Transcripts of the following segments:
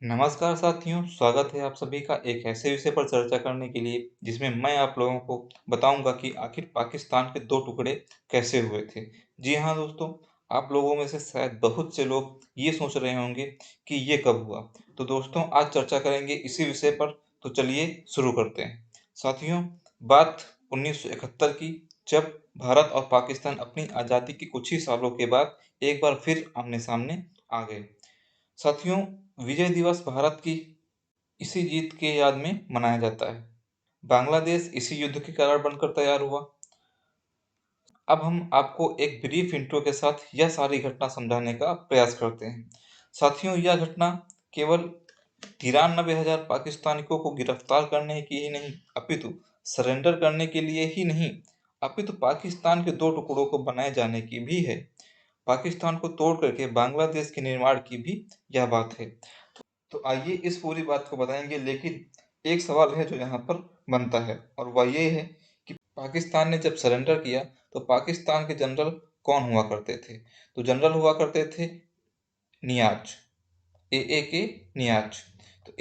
नमस्कार साथियों, स्वागत है आप सभी का एक ऐसे विषय पर चर्चा करने के लिए जिसमें मैं आप लोगों को बताऊंगा कि आखिर पाकिस्तान के दो टुकड़े कैसे हुए थे। जी हाँ दोस्तों, आप लोगों में से शायद बहुत से लोग ये सोच रहे होंगे कि ये कब हुआ। तो दोस्तों आज चर्चा करेंगे इसी विषय पर, तो चलिए शुरू करते हैं। साथियों, बात 1971 की, जब भारत और पाकिस्तान अपनी आज़ादी के कुछ ही सालों के बाद एक बार फिर आमने सामने आ गए। साथियों, विजय दिवस भारत की इसी जीत के याद में मनाया जाता है। बांग्लादेश इसी युद्ध के कारण बनकर तैयार हुआ। अब हम आपको एक ब्रीफ इंट्रो के साथ यह सारी घटना समझाने का प्रयास करते हैं। साथियों, यह घटना केवल 93,000 पाकिस्तानियों को गिरफ्तार करने की ही नहीं, अपितु सरेंडर करने के लिए ही नहीं, अपितु पाकिस्तान के दो टुकड़ों को बनाए जाने की भी है। पाकिस्तान को तोड़ करके बांग्लादेश के निर्माण की भी यह बात है। तो आइए इस पूरी बात को बताएंगे, लेकिन एक सवाल है जो यहाँ पर बनता है, और वह ये है कि पाकिस्तान ने जब सरेंडर किया तो पाकिस्तान के जनरल कौन हुआ करते थे। तो जनरल हुआ करते थे नियाज, ए के नियाज। तो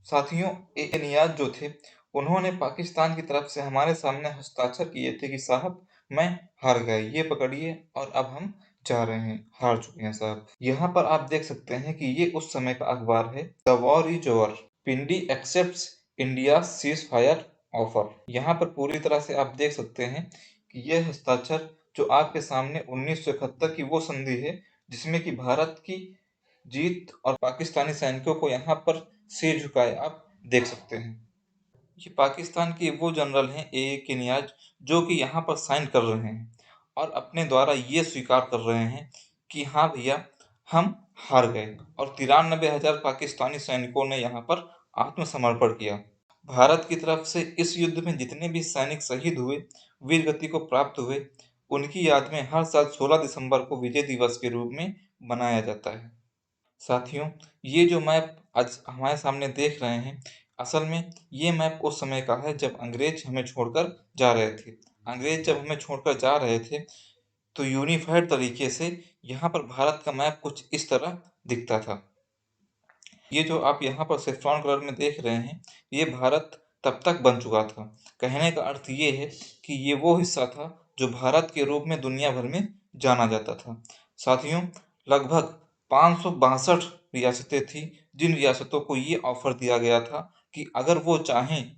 साथियों, ए नियाज जो थे, उन्होंने पाकिस्तान की तरफ से हमारे सामने हस्ताक्षर किए थे कि साहब मैं हार गए, ये पकड़िए और अब हम जा रहे हैं, हार चुके हैं साहब। यहाँ पर आप देख सकते हैं कि ये उस समय का अखबार है, the war is over, Pindi accepts India cease fire offer. यहाँ पर पूरी तरह से आप देख सकते हैं कि यह हस्ताक्षर जो आपके सामने 1971 की वो संधि है जिसमें कि भारत की जीत और पाकिस्तानी सैनिकों को यहाँ पर सिर झुकाए आप देख सकते हैं। ये पाकिस्तान के वो जनरल हैं के नियाज, जो कि यहाँ पर साइन कर रहे हैं और अपने द्वारा ये स्वीकार कर रहे हैं कि हाँ भैया, हम हार गए, और 93,000 पाकिस्तानी सैनिकों ने यहाँ पर आत्मसमर्पण किया। भारत की तरफ से इस युद्ध में जितने भी सैनिक शहीद हुए, वीर गति को प्राप्त हुए, उनकी याद में हर साल 16 दिसंबर को विजय दिवस के रूप में मनाया जाता है। साथियों, ये जो मैप आज हमारे सामने देख रहे हैं, असल में ये मैप उस समय का है जब अंग्रेज हमें छोड़कर जा रहे थे। अंग्रेज जब हमें छोड़कर जा रहे थे तो यूनिफाइड तरीके से यहाँ पर भारत का मैप कुछ इस तरह दिखता था। ये जो आप यहाँ पर सेफ्रॉन कलर में देख रहे हैं, ये भारत तब तक बन चुका था। कहने का अर्थ ये है कि ये वो हिस्सा था जो भारत के रूप में दुनिया भर में जाना जाता था। साथियों, लगभग 562 रियासतें थी, जिन रियासतों को ये ऑफर दिया गया था कि अगर वो चाहें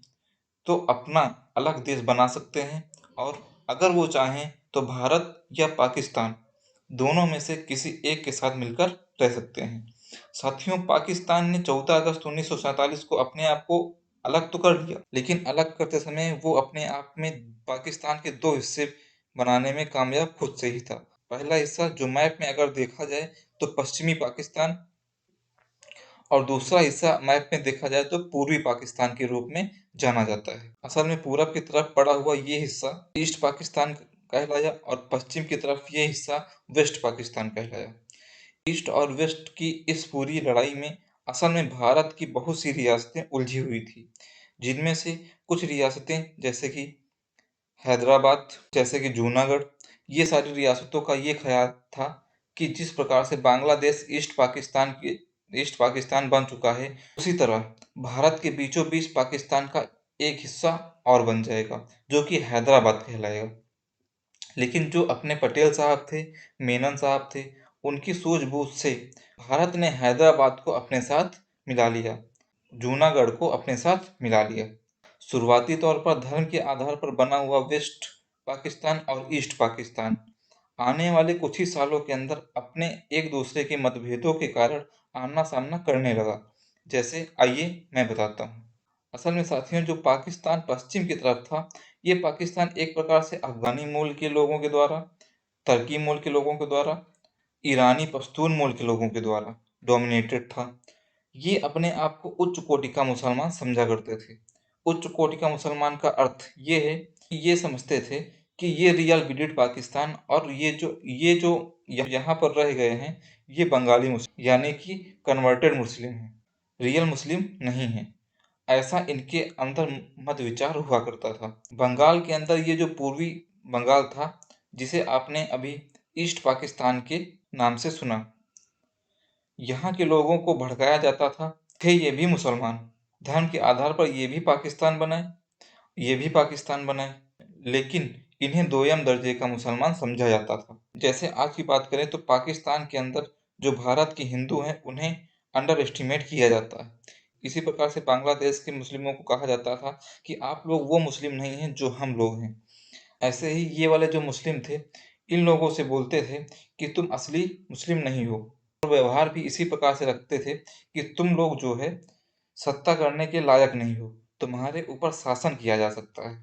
तो अपना अलग देश बना सकते हैं, और अगर वो चाहें तो भारत या पाकिस्तान दोनों में से किसी एक के साथ मिलकर रह सकते हैं। साथियों, पाकिस्तान ने 14 अगस्त 1947 को अपने आप को अलग तो कर लिया, लेकिन अलग करते समय वो अपने आप में पाकिस्तान के दो हिस्से बनाने में कामयाब खुद से ही था। पहला हिस्सा जो मैप में अगर देखा जाए तो पश्चिमी पाकिस्तान, और दूसरा हिस्सा मैप में देखा जाए तो पूर्वी पाकिस्तान के रूप में जाना जाता है। असल में पूरब की तरफ पड़ा हुआ ये हिस्सा ईस्ट पाकिस्तान कहलाया, और पश्चिम की तरफ ये हिस्सा वेस्ट पाकिस्तान कहलाया। ईस्ट और वेस्ट की इस पूरी लड़ाई में असल में भारत की बहुत सी रियासतें उलझी हुई थी, जिनमें से कुछ रियासतें जैसे कि हैदराबाद, जैसे कि जूनागढ़, ये सारी रियासतों का ये ख्याल था कि जिस प्रकार से बांग्लादेश ईस्ट पाकिस्तान बन चुका है, उसी तरह भारत के बीचों बीच पाकिस्तान का एक हिस्सा और बन जाएगा, जो कि हैदराबाद कहलाएगा। लेकिन जो अपने पटेल साहब थे, मेनन साहब थे, उनकी सूझबूझ से भारत ने हैदराबाद को अपने साथ मिला लिया, जूनागढ़ को अपने साथ मिला लिया। शुरुआती तौर पर धर्म के आधार पर बना हुआ वेस्ट पाकिस्तान और ईस्ट पाकिस्तान आने वाले कुछ ही सालों के अंदर अपने एक दूसरे के मतभेदों के कारण आमना सामना करने लगा। जैसे आइए मैं बताता हूँ। असल में साथियों, जो पाकिस्तान पश्चिम की तरफ था, ये पाकिस्तान एक प्रकार से अफगानी मूल के लोगों के द्वारा, तुर्की मूल के लोगों के द्वारा, ईरानी पश्तून मूल के लोगों के द्वारा डोमिनेटेड था। ये अपने आप को उच्च कोटि का मुसलमान समझा करते थे। उच्च कोटि का मुसलमान का अर्थ ये है कि ये समझते थे कि ये रियल विडिड पाकिस्तान, और ये जो यहाँ पर रह गए हैं, ये बंगाली मुस्लिम यानी कि कन्वर्टेड मुस्लिम हैं, रियल मुस्लिम नहीं हैं। ऐसा इनके अंदर मत विचार हुआ करता था। बंगाल के अंदर ये जो पूर्वी बंगाल था, जिसे आपने अभी ईस्ट पाकिस्तान के नाम से सुना, यहाँ के लोगों को भड़काया जाता था थे ये भी मुसलमान। धर्म के आधार पर ये भी पाकिस्तान बनाए, लेकिन इन्हें दोयम दर्जे का मुसलमान समझा जाता था। जैसे आज की बात करें तो पाकिस्तान के अंदर जो भारत के हिंदू हैं उन्हें अंडर एस्टिमेट किया जाता है। इसी प्रकार से बांग्लादेश के मुस्लिमों को कहा जाता था कि आप लोग वो मुस्लिम नहीं हैं जो हम लोग हैं। ऐसे ही ये वाले जो मुस्लिम थे, इन लोगों से बोलते थे कि तुम असली मुस्लिम नहीं हो, और व्यवहार भी इसी प्रकार से रखते थे कि तुम लोग जो है सत्ता करने के लायक नहीं हो, तुम्हारे ऊपर शासन किया जा सकता है।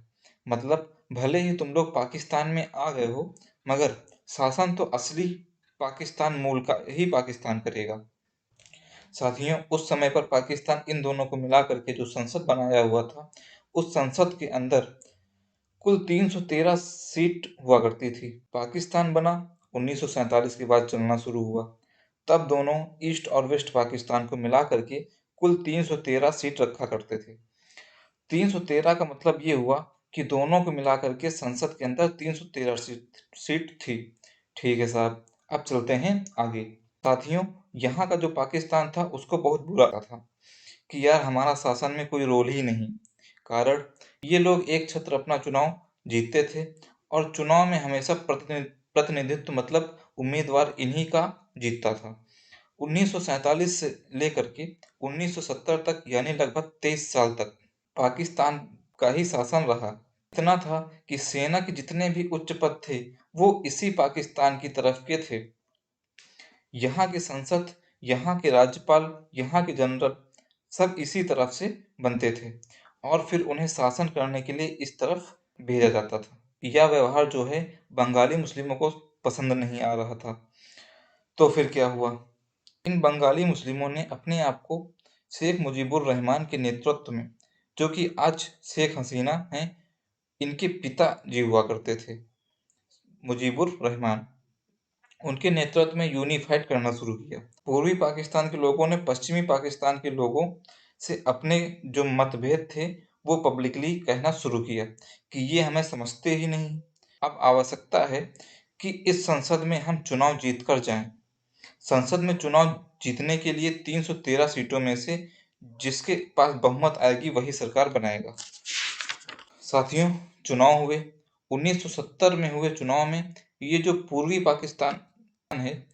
मतलब भले ही तुम लोग पाकिस्तान में आ गए हो, मगर शासन तो असली पाकिस्तान मूल का ही पाकिस्तान करेगा। साथियों, उस समय पर पाकिस्तान इन दोनों को मिला करके जो संसद बनाया हुआ था, उस संसद के अंदर कुल 313 सीट हुआ करती थी। पाकिस्तान बना 1947 के बाद चलना शुरू हुआ, तब दोनों ईस्ट और वेस्ट पाकिस्तान को मिला करके कुल 313 सीट रखा करते थे। 313 का मतलब ये हुआ कि दोनों को मिला करके संसद के अंदर 313 सीट थी। ठीक है साहब, अब चलते हैं आगे। साथियों, यहाँ का जो पाकिस्तान था उसको बहुत बुरा लगा था कि यार हमारा शासन में कोई रोल ही नहीं। कारण ये लोग एक छत्र अपना चुनाव जीतते थे, और चुनाव में हमेशा प्रतिनिधित्व मतलब उम्मीदवार इन्हीं का जीतता था। 1947 से लेकर के 1970 तक यानी लगभग 23 साल तक पाकिस्तान का ही शासन रहा। इतना था कि सेना के जितने भी उच्च पद थे वो इसी पाकिस्तान की तरफ के थे। यहाँ की संसद, यहाँ के राज्यपाल, यहाँ के जनरल सब इसी तरफ से बनते थे, और फिर उन्हें शासन करने के लिए इस तरफ भेजा जाता था। यह व्यवहार जो है बंगाली मुस्लिमों को पसंद नहीं आ रहा था। तो फिर क्या हुआ? इन बंगाली मुस्लिमों ने अपने आप को शेख मुजीबुर रहमान के नेतृत्व में, जो कि आज शेख हसीना हैं, इनके पिता जी हुआ करते थे, मुजीबुर रहमान, उनके नेतृत्व में यूनिफाइड करना शुरू किया। पूर्वी पाकिस्तान के लोगों ने पश्चिमी पाकिस्तान के लोगों से अपने जो मतभेद थे वो पब्लिकली कहना शुरू किया कि ये हमें समझते ही नहीं। अब आवश्यकता है कि इस संसद में हम चुनाव जीत कर जाएं। संसद में चुनाव जीतने के लिए 313 सीटों में से जिसके पास बहुमत आएगी वही सरकार बनाएगा। साथियों, चुनाव हुए। 1970 में हुए चुनाव में ये जो पूर्वी पाकिस्तान है,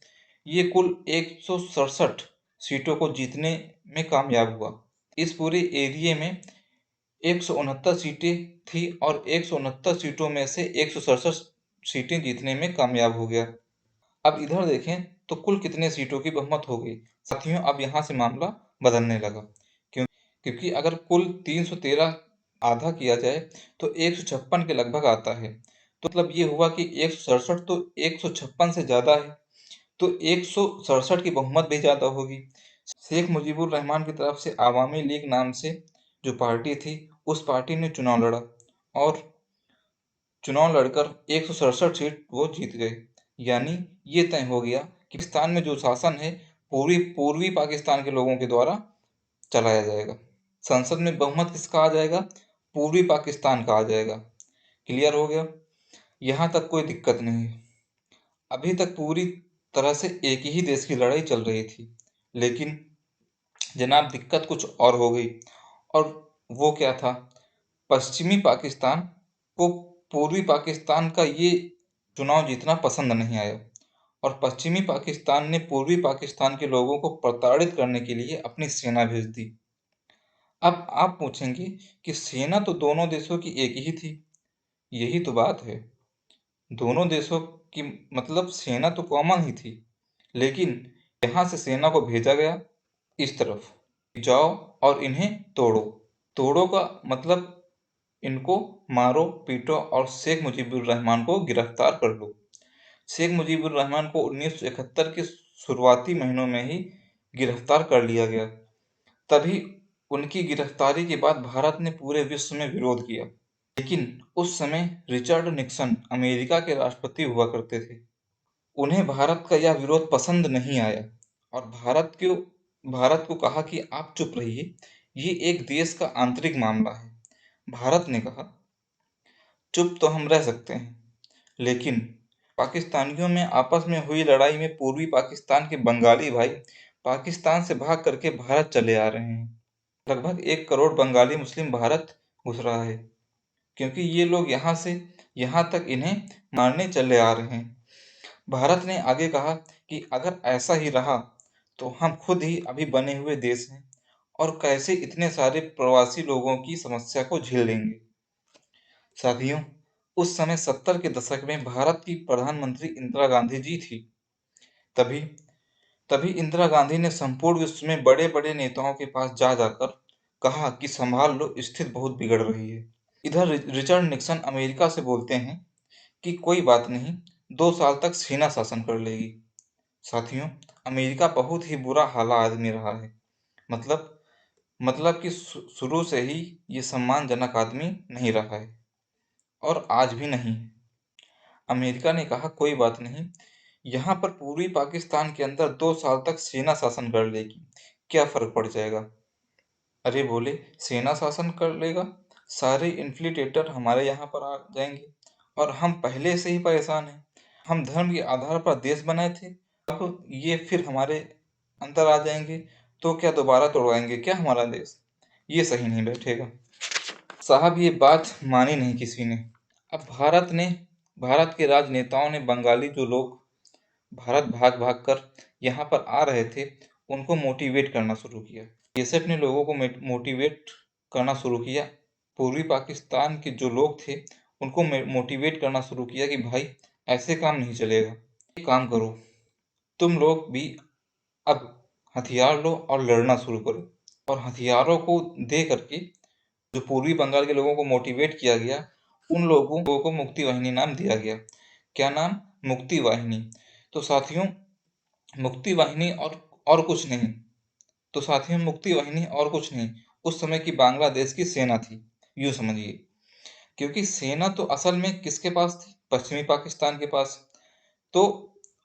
ये कुल 167 सीटों को जीतने में कामयाब हुआ। इस पूरे एरिया में 169 सीटें थी, और 169 सीटों में से 167 सीटें जीतने में कामयाब हो गया। अब इधर देखें तो कुल कितने सीटों की बहुमत हो गई। साथियों, अब यहाँ से मामला बदलने लगा, क्योंकि अगर कुल 313 आधा किया जाए तो 156 के लगभग आता है। तो मतलब ये हुआ कि 167 तो 156 से ज़्यादा है, तो 167 की बहुमत भी ज़्यादा होगी। शेख मुजीबुर रहमान की तरफ से आवामी लीग नाम से जो पार्टी थी, उस पार्टी ने चुनाव लड़ा, और चुनाव लड़कर 167 सीट वो जीत गए। यानी ये तय हो गया कि पाकिस्तान में जो शासन है पूरी पूर्वी पाकिस्तान के लोगों के द्वारा चलाया जाएगा। संसद में बहुमत किसका आ जाएगा? पूर्वी पाकिस्तान का आ जाएगा। क्लियर हो गया? यहाँ तक कोई दिक्कत नहीं है। अभी तक पूरी तरह से एक ही देश की लड़ाई चल रही थी, लेकिन जनाब दिक्कत कुछ और हो गई। और वो क्या था? पश्चिमी पाकिस्तान को पूर्वी पाकिस्तान का ये चुनाव जीतना पसंद नहीं आया, और पश्चिमी पाकिस्तान ने पूर्वी पाकिस्तान के लोगों को प्रताड़ित करने के लिए अपनी सेना भेज दी। अब आप पूछेंगे कि सेना तो दोनों देशों की एक ही थी। यही तो बात है, दोनों देशों की मतलब सेना तो कॉमन ही थी, लेकिन यहाँ से सेना को भेजा गया इस तरफ, जाओ और इन्हें तोड़ो। तोड़ो का मतलब इनको मारो पीटो और शेख मुजीबुर रहमान को गिरफ्तार कर लो। शेख मुजीबुर रहमान को 1971 के शुरुआती महीनों में ही गिरफ्तार कर लिया गया। तभी उनकी गिरफ्तारी के बाद भारत ने पूरे विश्व में विरोध किया, लेकिन उस समय रिचर्ड निक्सन अमेरिका के राष्ट्रपति हुआ करते थे। उन्हें भारत का यह विरोध पसंद नहीं आया, और भारत को कहा कि आप चुप रहिए, ये एक देश का आंतरिक मामला है। भारत ने कहा चुप तो हम रह सकते हैं, लेकिन पाकिस्तानियों में आपस में हुई लड़ाई में पूर्वी पाकिस्तान के बंगाली भाई पाकिस्तान से भाग करके भारत चले आ रहे हैं। लगभग 1 करोड़ बंगाली मुस्लिम भारत घुस रहा है, क्योंकि ये लोग यहाँ से यहाँ तक इन्हें मारने चले आ रहे हैं। भारत ने आगे कहा कि अगर ऐसा ही रहा तो हम खुद ही अभी बने हुए देश हैं और कैसे इतने सारे प्रवासी लोगों की समस्या को झेल लेंगे। साथियों, उस समय 70 के दशक में भारत की प्रधानमंत्री इंदिरा गांधी जी थी। तभी तभी इंदिरा गांधी ने संपूर्ण विश्व में बड़े-बड़े नेताओं के पास जा जाकर कहा कि संभाल लो, स्थिति बहुत बिगड़ रही है। इधर रिचर्ड निक्सन अमेरिका से बोलते हैं कि कोई बात नहीं, 2 साल तक सेना शासन कर लेगी। साथियों, अमेरिका बहुत ही बुरा हाला आदमी रहा है। मतलब मतलब कि शुरू से ही ये सम्मानजनक आदमी नहीं रहा है और आज भी नहीं है। अमेरिका ने कहा कोई बात नहीं, यहाँ पर पूर्वी पाकिस्तान के अंदर 2 साल तक सेना शासन कर लेगी, क्या फर्क पड़ जाएगा? अरे बोले, सेना शासन कर लेगा, सारे इन्फ्िल्ट्रेटर हमारे यहाँ पर आ जाएंगे और हम पहले से ही परेशान हैं। हम धर्म के आधार पर देश बनाए थे, अब ये फिर हमारे अंदर आ जाएंगे तो क्या दोबारा तोड़वाएंगे क्या हमारा देश? ये सही नहीं बैठेगा। साहब, ये बात मानी नहीं किसी ने। अब भारत के राजनेताओं ने बंगाली जो लोग भारत भाग-भाग कर यहाँ पर आ रहे थे, उनको मोटिवेट करना शुरू किया। बीएसएफ ने लोगों को मोटिवेट करना शुरू किया। पूर्वी पाकिस्तान के जो लोग थे, उनको मोटिवेट करना शुरू किया कि भाई ऐसे काम नहीं चलेगा। एक काम करो, तुम लोग भी अब हथियार लो और लड़ना शुरू करो। और हथियारों को दे करके जो पूर्वी बंगाल के लोगों को मोटिवेट किया गया, उन लोगों को मुक्ति वाहिनी नाम दिया गया। क्या नाम? मुक्ति वाहिनी। तो साथियों, मुक्ति वाहिनी और कुछ नहीं। तो साथियों, मुक्ति वाहिनी और कुछ नहीं, उस समय की बांग्लादेश की सेना थी, यूं समझिए। क्योंकि सेना तो असल में किसके पास थी? पश्चिमी पाकिस्तान के पास। तो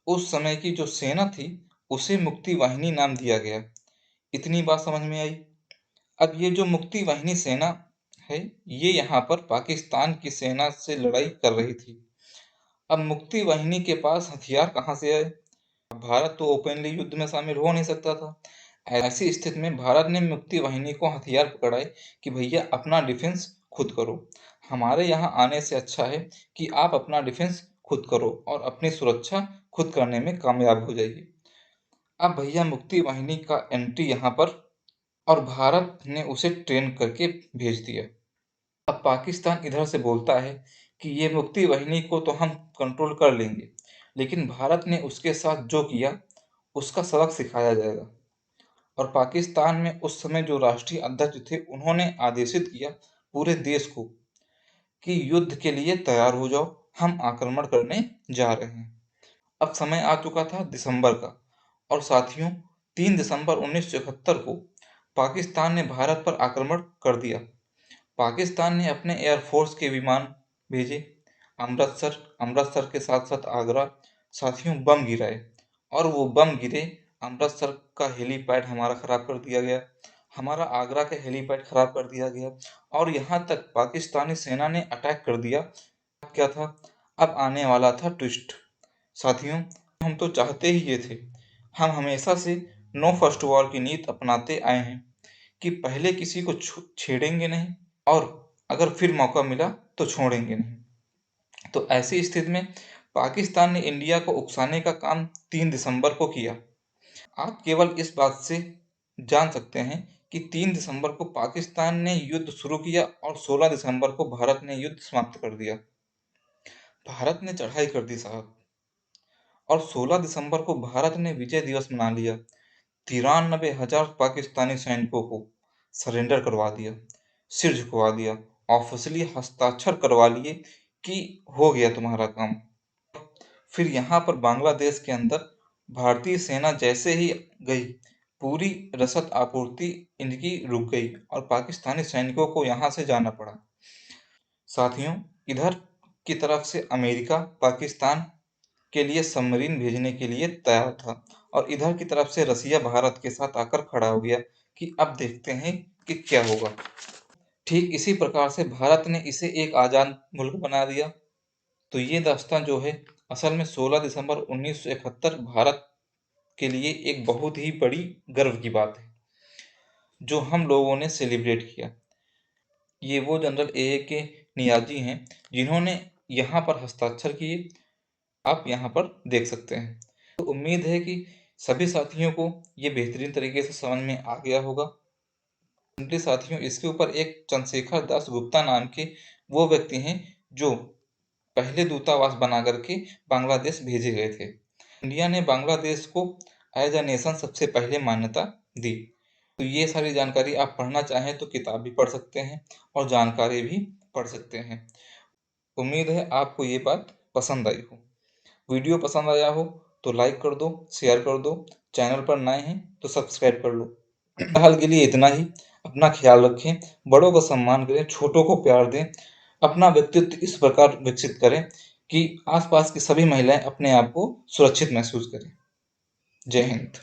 उस समय की जो सेना थी, उसे मुक्ति वाहिनी नाम दिया गया। इतनी बात समझ में आई। अब ये जो मुक्ति वाहिनी सेना है, ये यहाँ पर पाकिस्तान की सेना से लड़ाई कर रही थी। अब मुक्ति वाहिनी के पास हथियार कहाँ से आए? भारत तो ओपनली युद्ध में शामिल हो नहीं सकता था। ऐसी स्थिति में भारत ने मुक्ति वाहिनी को हथियार पकड़ाए कि भैया अपना डिफेंस खुद करो। हमारे यहाँ आने से अच्छा है कि आप अपना डिफेंस खुद करो और अपनी सुरक्षा खुद करने में कामयाब हो जाइए। अब भैया मुक्ति वाहिनी का एंट्री यहाँ पर, और भारत ने उसे ट्रेन करके भेज दिया। अब पाकिस्तान इधर से बोलता है कि ये मुक्ति वाहिनी को तो हम कंट्रोल कर लेंगे, लेकिन भारत ने उसके साथ जो किया उसका सबक सिखाया जाएगा। और पाकिस्तान में उस समय जो राष्ट्रीय अध्यक्ष थे, उन्होंने आदेशित किया पूरे देश को कि युद्ध के लिए तैयार हो जाओ, हम आक्रमण करने जा रहे हैं। अब समय आ चुका था दिसंबर का, और साथियों 3 दिसंबर 1971 को पाकिस्तान ने भारत पर आक्रमण कर दिया। पाकिस्तान ने अपने एयरफोर्स के विमान भेजे, अमृतसर के साथ साथ आगरा। साथियों, बम गिराए, और वो बम गिरे, अमृतसर का हेलीपैड हमारा खराब कर दिया गया, हमारा आगरा का हेलीपैड खराब कर दिया गया, और यहाँ तक पाकिस्तानी सेना ने अटैक कर दिया। क्या था? अब आने वाला था ट्विस्ट। साथियों, हम तो चाहते ही ये थे, हम हमेशा से नो फर्स्ट वॉर की नीति अपनाते आए हैं कि पहले किसी को छेड़ेंगे नहीं, और अगर फिर मौका मिला तो छोड़ेंगे नहीं। तो ऐसी स्थिति में पाकिस्तान ने इंडिया को उकसाने का काम 3 दिसंबर को किया। आप केवल इस बात से जान सकते हैं कि 3 दिसंबर को पाकिस्तान ने युद्ध शुरू किया और 16 दिसंबर को भारत ने युद्ध समाप्त कर दिया। भारत ने चढ़ाई कर दी साहब, और 16 दिसंबर को भारत ने विजय दिवस मना लिया। 93,000 पाकिस्तानी सैनिकों को सरेंडर करवा दिया, सिर झुकवा दिया, ऑफिशियली हस्ताक्षर करवा लिए कि हो गया तुम्हारा काम। फिर यहाँ पर बांग्लादेश के अंदर भारतीय सेना जैसे ही गई, पूरी रसद आपूर्ति इनकी रुक गई और पाकिस्तानी सैनिकों को यहाँ से जाना पड़ा। साथियों, इधर की तरफ से अमेरिका पाकिस्तान के लिए सबमरीन भेजने के लिए तैयार था, और इधर की तरफ से रसिया भारत के साथ आकर खड़ा हो गया कि अब देखते हैं कि क्या होगा। ठीक इसी प्रकार से भारत ने इसे एक आज़ाद मुल्क बना दिया। तो ये दास्तान जो है, असल में 16 दिसंबर 1971 भारत के लिए एक बहुत ही बड़ी गर्व की बात है, जो हम लोगों ने सेलिब्रेट किया। ये वो जनरल ए के नियाजी हैं, जिन्होंने यहाँ पर हस्ताक्षर किए, आप यहाँ पर देख सकते हैं। तो उम्मीद है कि सभी साथियों को ये बेहतरीन तरीके से समझ में आ गया होगा। मेरे साथियों, इसके ऊपर एक चंद्रशेखर दास गुप्ता नाम के वो व्यक्ति हैं, जो पहले दूतावास बना करके बांग्लादेश भेजे गए थे। इंडिया ने बांग्लादेश को एज अ नेशन सबसे पहले मान्यता दी। तो ये सारी जानकारी आप पढ़ना चाहें तो किताब भी पढ़ सकते हैं और जानकारी भी पढ़ सकते हैं। उम्मीद है आपको ये बात पसंद आई हो। वीडियो पसंद आया हो तो लाइक कर दो, शेयर कर दो, चैनल पर नए हैं तो सब्सक्राइब कर लो। फिलहाल के लिए इतना ही। अपना ख्याल रखें, बड़ों का सम्मान करें, छोटों को प्यार दें, अपना व्यक्तित्व इस प्रकार विकसित करें कि आसपास की सभी महिलाएं अपने आप को सुरक्षित महसूस करें। जय हिंद।